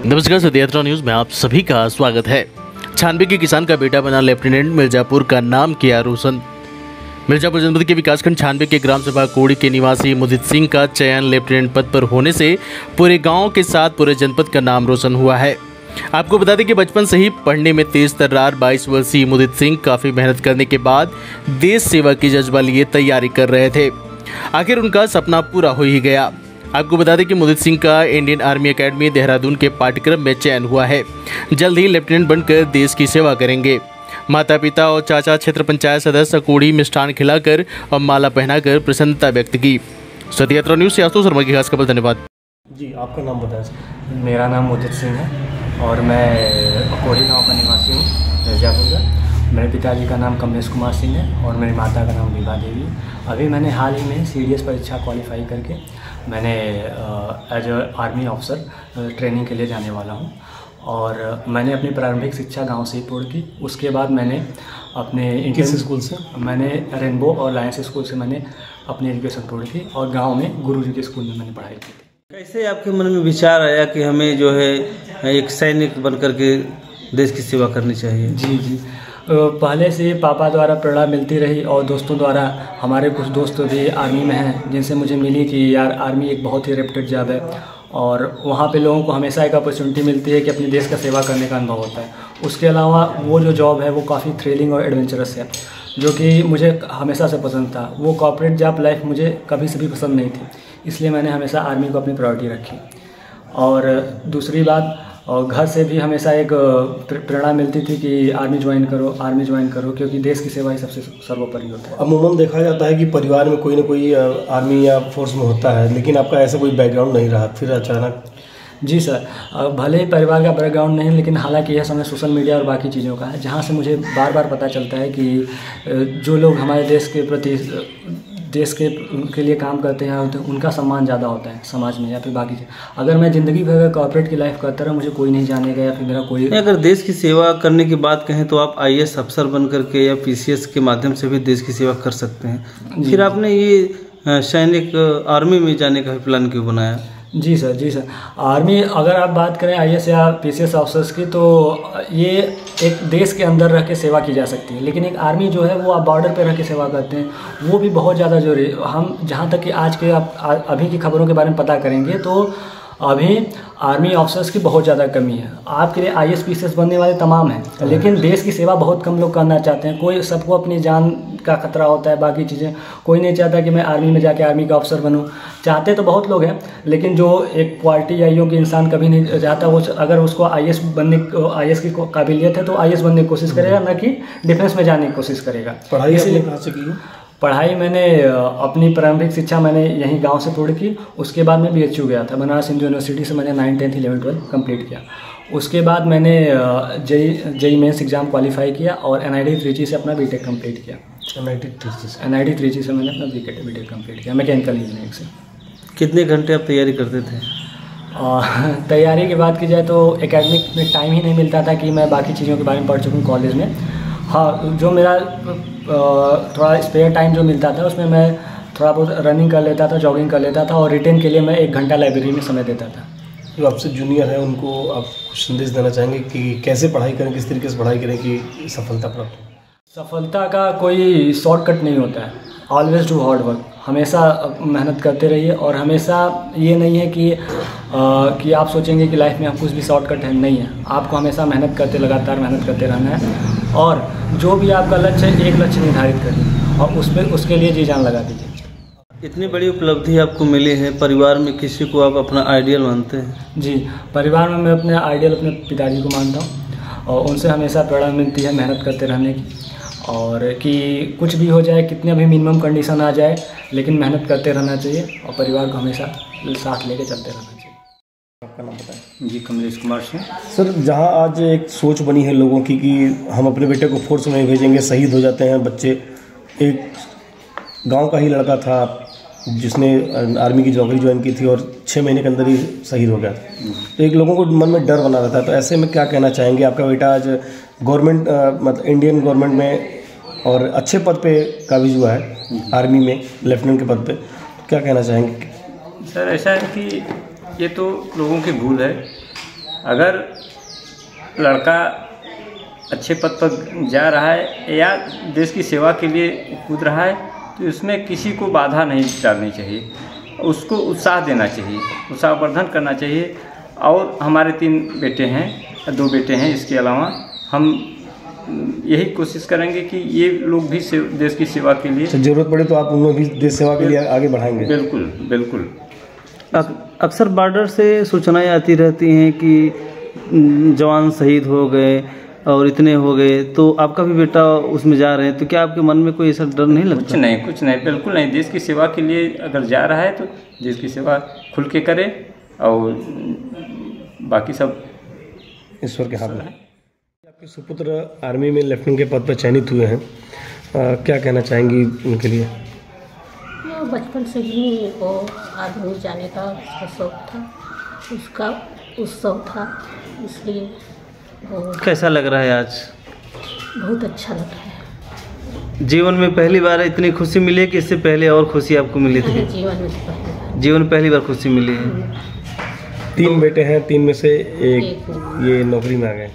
नमस्कार, सदयात्रा न्यूज में आप सभी का स्वागत है। 96 के किसान का बेटा बना लेफ्टिनेंट, मिर्जापुर का नाम किया रोशन। मिर्जापुर जनपद के विकासखंड 96 के ग्राम सभा कोड़ी के निवासी मुदित सिंह का चयन लेफ्टिनेंट पद पर होने से पूरे गांव के साथ पूरे जनपद का नाम रोशन हुआ है। आपको बता दें कि बचपन से ही पढ़ने में तेज तर्रार 22 वर्षीय मुदित सिंह काफ़ी मेहनत करने के बाद देश सेवा की जज्बा लिए तैयारी कर रहे थे। आखिर उनका सपना पूरा हो ही गया। आपको बता दें कि मुदित सिंह का इंडियन आर्मी एकेडमी देहरादून के पाठ्यक्रम में चयन हुआ है। जल्द ही लेफ्टिनेंट बनकर देश की सेवा करेंगे। माता पिता और चाचा क्षेत्र पंचायत सदस्य कोड़ी मिष्ठान खिलाकर और माला पहनाकर प्रसन्नता व्यक्त की। सदयात्रा न्यूज से आशुतोष शर्मा की खास खबर। धन्यवाद। जी, आपका नाम बताएं सर। मेरा नाम मुदित सिंह है और मैं कोड़ी गांव का निवासी हूँ, मिर्जापुर का। मेरे पिताजी का नाम कमलेश कुमार सिंह है और मेरी माता का नाम विभा देवी है। अभी मैंने हाल ही में CDS परीक्षा क्वालिफाई करके मैंने as a army officer training के लिए जाने वाला हूँ। और मैंने अपनी प्रारंभिक शिक्षा गांव से ही पूर्ण की। उसके बाद मैंने अपने किस स्कूल से? मैंने रेनबो और लायंस स्कूल से मैंने अपनी एजुकेशन पूर्ण की और गांव में गुरुजी के स्कूल में मैंने पढ़ाई की। कैसे आपके मन में विचार आया कि हमें जो है एक सैनिक बनकर के देश की सेवा करनी चाहिए? जी, पहले से पापा द्वारा प्रेरणा मिलती रही और दोस्तों द्वारा। हमारे कुछ दोस्त भी आर्मी में हैं जिनसे मुझे मिली कि यार आर्मी एक बहुत ही रेप्यूटेड जॉब है और वहाँ पे लोगों को हमेशा एक अपॉर्चुनिटी मिलती है कि अपने देश का सेवा करने का अनुभव होता है। उसके अलावा वो जो जॉब है वो काफ़ी थ्रिलिंग और एडवेंचरस है, जो कि मुझे हमेशा से पसंद था। वो कॉर्पोरेट जॉब लाइफ मुझे कभी से भी पसंद नहीं थी, इसलिए मैंने हमेशा आर्मी को अपनी प्रायोरिटी रखी। और दूसरी बात, और घर से भी हमेशा एक प्रेरणा मिलती थी कि आर्मी ज्वाइन करो, क्योंकि देश की सेवा ही सबसे सर्वोपरि होता है। अमूमन देखा जाता है कि परिवार में कोई ना कोई आर्मी या फोर्स में होता है, लेकिन आपका ऐसा कोई बैकग्राउंड नहीं रहा, फिर अचानक? जी सर, भले ही परिवार का बैकग्राउंड नहीं, लेकिन हालांकि यह समय सोशल मीडिया और बाकी चीज़ों का है, जहाँ से मुझे बार बार पता चलता है कि जो लोग हमारे देश के प्रति देश के लिए काम करते हैं तो उनका सम्मान ज़्यादा होता है समाज में या फिर बाकी। अगर मैं ज़िंदगी भर कॉर्पोरेट की लाइफ करता रहा, मुझे कोई नहीं जानेगा या फिर मेरा कोई। अगर देश की सेवा करने की बात कहें तो आप IAS अफसर बन करके या PCS के माध्यम से भी देश की सेवा कर सकते हैं। फिर आपने ये सैनिक आर्मी में जाने का प्लान क्यों बनाया? जी सर, आर्मी अगर आप बात करें IAS या PCS ऑफिसर्स की, तो ये एक देश के अंदर रह के सेवा की जा सकती है, लेकिन एक आर्मी जो है वो आप बॉर्डर पे रह के सेवा करते हैं, वो भी बहुत ज़्यादा जरूरी है। हम जहाँ तक कि आज के आप अभी की खबरों के बारे में पता करेंगे तो अभी आर्मी ऑफिसर्स की बहुत ज़्यादा कमी है। आपके लिए IAS PCS बनने वाले तमाम हैं, लेकिन देश की सेवा बहुत कम लोग करना चाहते हैं। कोई, सबको अपनी जान का खतरा होता है, बाकी चीज़ें। कोई नहीं चाहता कि मैं आर्मी में जाके आर्मी का ऑफिसर बनूं। चाहते तो बहुत लोग हैं, लेकिन जो एक क्वालिटी या योग्य इंसान कभी नहीं चाहता, वो अगर उसको IAS की काबिलियत है तो IAS बनने की कोशिश करेगा, ना कि डिफेंस में जाने की कोशिश करेगा। पढ़ाई आपने कहाँ से की? पढ़ाई मैंने अपनी प्रारंभिक शिक्षा मैंने यहीं गांव से पूर्ण की। उसके बाद मैं BHU गया था, बनारस हिंदू यूनिवर्सिटी से मैंने 9, 10, 11, 12 कंप्लीट किया। उसके बाद मैंने JEE मेंस एग्ज़ाम क्वालिफाई किया और NID त्रिची से अपना BTech कंप्लीट किया। NID त्रिची से मैंने अपना BTech कंप्लीट किया, मैकेनिकल इंजीनियरिंग से। कितने घंटे आप तैयारी करते थे? तैयारी की बात की जाए तो एकेडमिक में टाइम ही नहीं मिलता था कि मैं बाकी चीज़ों के बारे में पढ़ सकूँ कॉलेज में। हाँ, जो मेरा थोड़ा स्पेयर टाइम जो मिलता था उसमें मैं थोड़ा बहुत रनिंग कर लेता था, जॉगिंग कर लेता था और रिटेन के लिए मैं 1 घंटा लाइब्रेरी में समय देता था। जो आपसे जूनियर है उनको आप कुछ संदेश देना चाहेंगे कि कैसे पढ़ाई करें, किस तरीके से पढ़ाई करें कि सफलता प्राप्त हो? सफलता का कोई शॉर्टकट नहीं होता है। ऑलवेज डू हार्ड वर्क, हमेशा मेहनत करते रहिए। और हमेशा ये नहीं है कि आप सोचेंगे कि लाइफ में आप कुछ भी शॉर्टकट है, नहीं है। आपको हमेशा मेहनत करते, लगातार मेहनत करते रहना है और जो भी आपका लक्ष्य है, एक लक्ष्य निर्धारित करिए और उसके लिए जी जान लगा दीजिए। इतनी बड़ी उपलब्धि आपको मिली है, परिवार में किसी को आप अपना आइडियल मानते हैं? जी, परिवार में मैं अपने आइडियल अपने पिताजी को मानता हूँ और उनसे हमेशा प्रेरणा मिलती है मेहनत करते रहने की, और कि कुछ भी हो जाए, कितने भी मिनिमम कंडीशन आ जाए, लेकिन मेहनत करते रहना चाहिए और परिवार को हमेशा साथ लेके चलते रहना चाहिए। आपका नाम बताएं। जी, कमलेश कुमार सिंह। सर, जहाँ आज एक सोच बनी है लोगों की कि हम अपने बेटे को फोर्स में भेजेंगे, शहीद हो जाते हैं बच्चे। एक गांव का ही लड़का था जिसने आर्मी की नौकरी ज्वाइन की थी और 6 महीने के अंदर ही शहीद हो गया। तो एक लोगों को मन में डर बना रहता है, तो ऐसे में क्या कहना चाहेंगे? आपका बेटा आज गवर्नमेंट मतलब इंडियन गवर्नमेंट में और अच्छे पद पे काबिज हुआ है, आर्मी में लेफ्टिनेंट के पद पे, क्या कहना चाहेंगे? सर ऐसा है कि ये तो लोगों की भूल है अगर लड़का अच्छे पद पर जा रहा है या देश की सेवा के लिए कूद रहा है तो इसमें किसी को बाधा नहीं डालनी चाहिए, उसको उत्साह देना चाहिए, उत्साहवर्धन करना चाहिए। और हमारे 3 बेटे हैं, 2 बेटे हैं, इसके अलावा हम यही कोशिश करेंगे कि ये लोग भी देश की सेवा के लिए जरूरत पड़े तो आप उन्हें भी देश सेवा के लिए आगे बढ़ाएंगे। बिल्कुल बिल्कुल। अक्सर बॉर्डर से सूचनाएं आती रहती हैं कि जवान शहीद हो गए और इतने हो गए, तो आपका भी बेटा उसमें जा रहे हैं, तो क्या आपके मन में कोई ऐसा डर नहीं लगता? कुछ नहीं, बिल्कुल नहीं। देश की सेवा के लिए अगर जा रहा है तो देश की सेवा खुल के करे और बाकी सब ईश्वर के हाथ में। आपके सुपुत्र आर्मी में लेफ्टिनेंट के पद पर चयनित हुए हैं, क्या कहना चाहेंगी उनके लिए? बचपन से ही वो आर्मी जाने का उसका शौक था, उसका उत्सव था, इसलिए वो कैसा लग रहा है आज? बहुत अच्छा लग रहा है। जीवन में पहली बार इतनी खुशी मिली है कि इससे पहले और खुशी आपको मिली थी? जीवन पहली बार खुशी मिली है। 3 बेटे हैं, 3 में से एक ये नौकरी में आ गए।